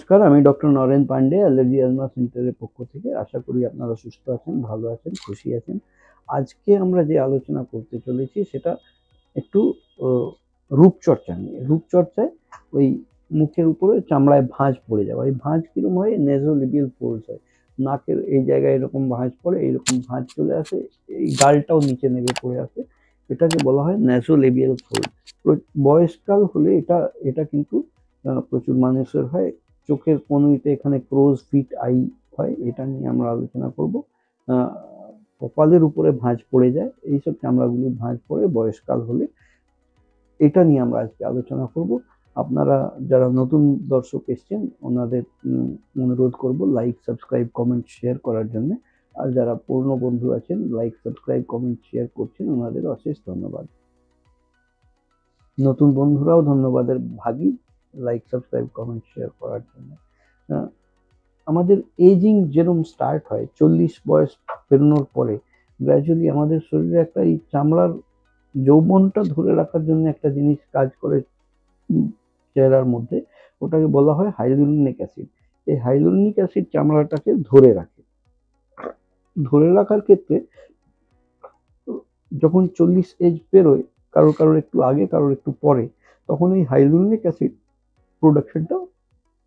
নমস্কার, আমি doctor Naren Pandey, allergy asthma সেন্টারের পক্ষ থেকে। আশা করি আপনারা সুস্থ আছেন, ভালো আছেন, খুশি আছেন। আজকে আমরা যে আলোচনা করতে চলেছি সেটা একটু ও রূপচর্চা নিয়ে। রূপচর্চায় ওই মুখের উপরে চামড়ায় ভাঁজ পড়ে যাওয়া। এই ভাঁজ কিরকম হয়? নেজোলেবিয়াল ফোল্ডস হয়। নাকের এই জায়গায় এরকম ভাঁজ পড়ে, এইরকম ভাঁজ চলে আসে, এই গালটাও নিচে নেমে পড়ে আসে। এটাকে বলা হয় নেজোলেবিয়াল ফোল্ড। বয়সকাল হলে এটা কিন্তু প্রচুর মানুষের হয়। চোখের কনুইতে এখানে ক্রোজ ফিট আই হয়, এটা নিয়ে আমরা আলোচনা করব। কপালের উপরে ভাঁজ পড়ে যায়, এইসব চামড়াগুলো ভাঁজ পড়ে বয়সকাল হলে, এটা নিয়ে আমরা আজকে আলোচনা করব। আপনারা যারা নতুন দর্শক এসছেন ওনাদের অনুরোধ করব লাইক, সাবস্ক্রাইব, কমেন্ট, শেয়ার করার জন্য। আর যারা পুরনো বন্ধু আছেন, লাইক, সাবস্ক্রাইব, কমেন্ট, শেয়ার করছেন, ওনাদের অশেষ ধন্যবাদ। নতুন বন্ধুরাও ধন্যবাদের ভাগী, লাইক, সাবস্ক্রাইব, কমেন্ট, শেয়ার করার জন্য। আমাদের এজিং যেরকম স্টার্ট হয় 40 বয়স পেরোনোর পরে, গ্র্যাজুয়ালি আমাদের শরীরে একটা এই চামড়ার যৌবনটা ধরে রাখার জন্য একটা জিনিস কাজ করে চেহারার মধ্যে, ওটাকে বলা হয় হাইলুরোনিক অ্যাসিড। এই হাইলুরোনিক অ্যাসিড চামড়াটাকে ধরে রাখে। ধরে রাখার ক্ষেত্রে যখন 40 এজ পেরোয়, কারোর একটু আগে, কারোর একটু পরে, তখন এই হাইলুরোনিক অ্যাসিড প্রোডাকশনটা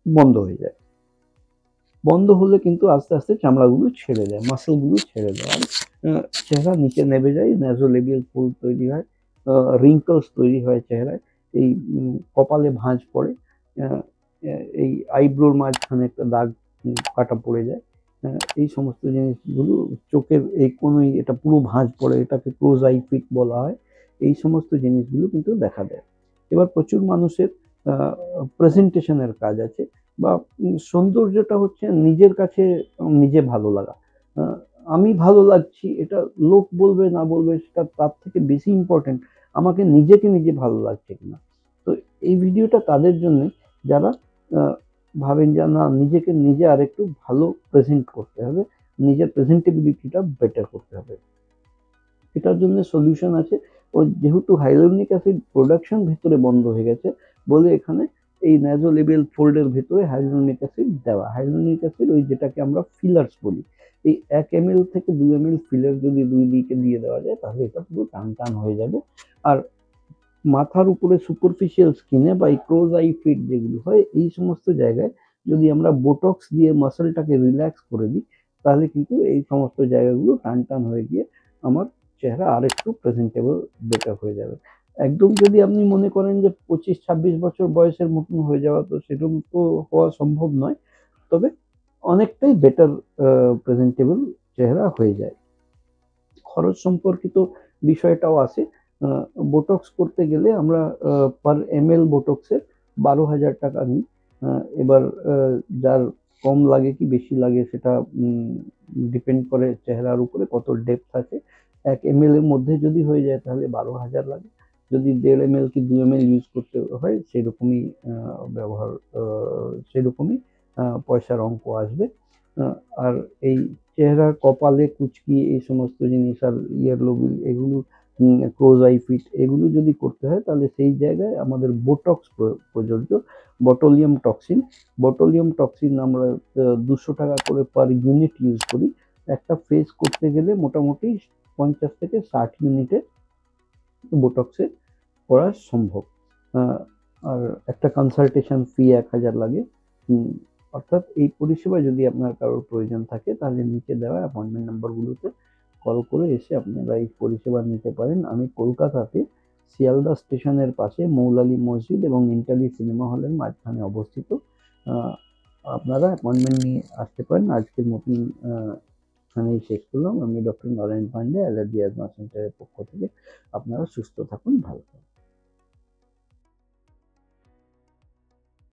বন্ধ হয়ে যায়। বন্ধ হলে কিন্তু আস্তে আস্তে চামড়াগুলো ছেড়ে যায়, মাসেলগুলো ছেড়ে যায়, আর চেহারা নিচে নেমে যায়, নেজোলেবিয়াল ফোল্ড তৈরি হয়, রিঙ্কলস তৈরি হয় চেহারায়, এই কপালে ভাঁজ পড়ে, এই আইব্রোর মাঝখানে একটা দাগ কাটা পড়ে যায়, এই সমস্ত জিনিসগুলো, চোখের এই কোনোই এটা পুরো ভাঁজ পড়ে, এটাকে ক্লোজ আই ফিট বলা হয়। এই সমস্ত জিনিসগুলো কিন্তু দেখা দেয়। এবার প্রচুর মানুষের প্রেজেন্টেশনের কাজ আছে, বা সৌন্দর্যটা হচ্ছে নিজের কাছে নিজে ভালো লাগা। আমি ভালো লাগছি, এটা লোক বলবে না বলবে সেটা তার থেকে বেশি ইম্পর্টেন্ট আমাকে নিজেকে নিজে ভালো লাগছে কিনা। তো এই ভিডিওটা তাদের জন্য যারা ভাবেন যে না, নিজেকে নিজে আরেকটু ভালো প্রেজেন্ট করতে হবে, নিজের প্রেজেন্টেবিলিটিটা বেটার করতে হবে। এটার জন্য সলিউশন আছে। ও যেহেতু হাইলুরোনিক অ্যাসিড প্রোডাকশন ভেতরে বন্ধ হয়ে গেছে বলে এখানে এই নেজোলেবিয়াল ফোল্ডের ভেতরে হাইলুরোনিক অ্যাসিড দেওয়া। হাইলুরোনিক অ্যাসিড ওই যেটাকে আমরা ফিলার্স বলি, এই 1 ml থেকে 2 ml ফিলার যদি দুই দিকে দিয়ে দেওয়া যায় তাহলে এটা পুরো টান টান হয়ে যাবে। আর মাথার উপরে সুপারফিশিয়াল স্কিনে বা এই ক্লোজ আই ফিট যেগুলো হয়, এই সমস্ত জায়গায় যদি আমরা বোটক্স দিয়ে মাসলটাকে রিল্যাক্স করে দিই, তাহলে কিন্তু এই সমস্ত জায়গাগুলো টান টান হয়ে গিয়ে আমার চেহারা আরেকটু প্রেজেন্টেবল, বেটার হয়ে যাবে। একদম যদি আপনি মনে করেন যে 25-26 বছর বয়সের মতন হয়ে যাওয়া, তো সেরকম তো হওয়া সম্ভব নয়, তবে অনেকটাই বেটার প্রেজেন্টেবল চেহারা হয়ে যায়। খরচ সম্পর্কিত বিষয়টাও আছে। বোটক্স করতে গেলে আমরা পার ml বোটক্সের 12,000 টাকা নিই। এবার যার কম লাগে কি বেশি লাগে সেটা ডিপেন্ড করে চেহারার উপরে, কত ডেপথ আছে। 1 ml এর মধ্যে যদি হয়ে যায় তাহলে 12,000 লাগে। যদি 1.5 ml কি 2 ml ইউজ করতে হয় সেরকমই সেরকমই পয়সার অঙ্ক আসবে। আর এই চেহারার কপালে কুচকি এই সমস্ত জিনিস, আর ইয়ার লোবিল, এগুলো ক্লোজ আই ফিট, এগুলো যদি করতে হয় তাহলে সেই জায়গায় আমাদের বোটক্স প্রযোজ্য। বটোলিয়াম টক্সিন আমরা 200 টাকা করে পার ইউনিট ইউজ করি। একটা ফেস করতে গেলে মোটামুটি 50 থেকে 60 ইউনিটে বোটক্সে করা সম্ভব। আর একটা কনসালটেশন ফি 1000 লাগে। অর্থাৎ এই পরিষেবা যদি আপনার কারোর প্রয়োজন থাকে তাহলে নিচে দেওয়া অ্যাপয়েন্টমেন্ট নাম্বারগুলোতে কল করে এসে আপনারা এই পরিষেবা নিতে পারেন। আমি কলকাতাতে শিয়ালদা স্টেশনের পাশে মৌলালী মসজিদ এবং ইন্টালি সিনেমা হলের মাঝখানে অবস্থিত। আপনারা অ্যাপয়েন্টমেন্ট নিয়ে আসতে পারেন। আজকের মতন এখানেই শেষ করলাম। আমি doctor Naren Pandey, allergy asthma সেন্টারের পক্ষ থেকে। আপনারা সুস্থ থাকুন, ভালো থাকুন।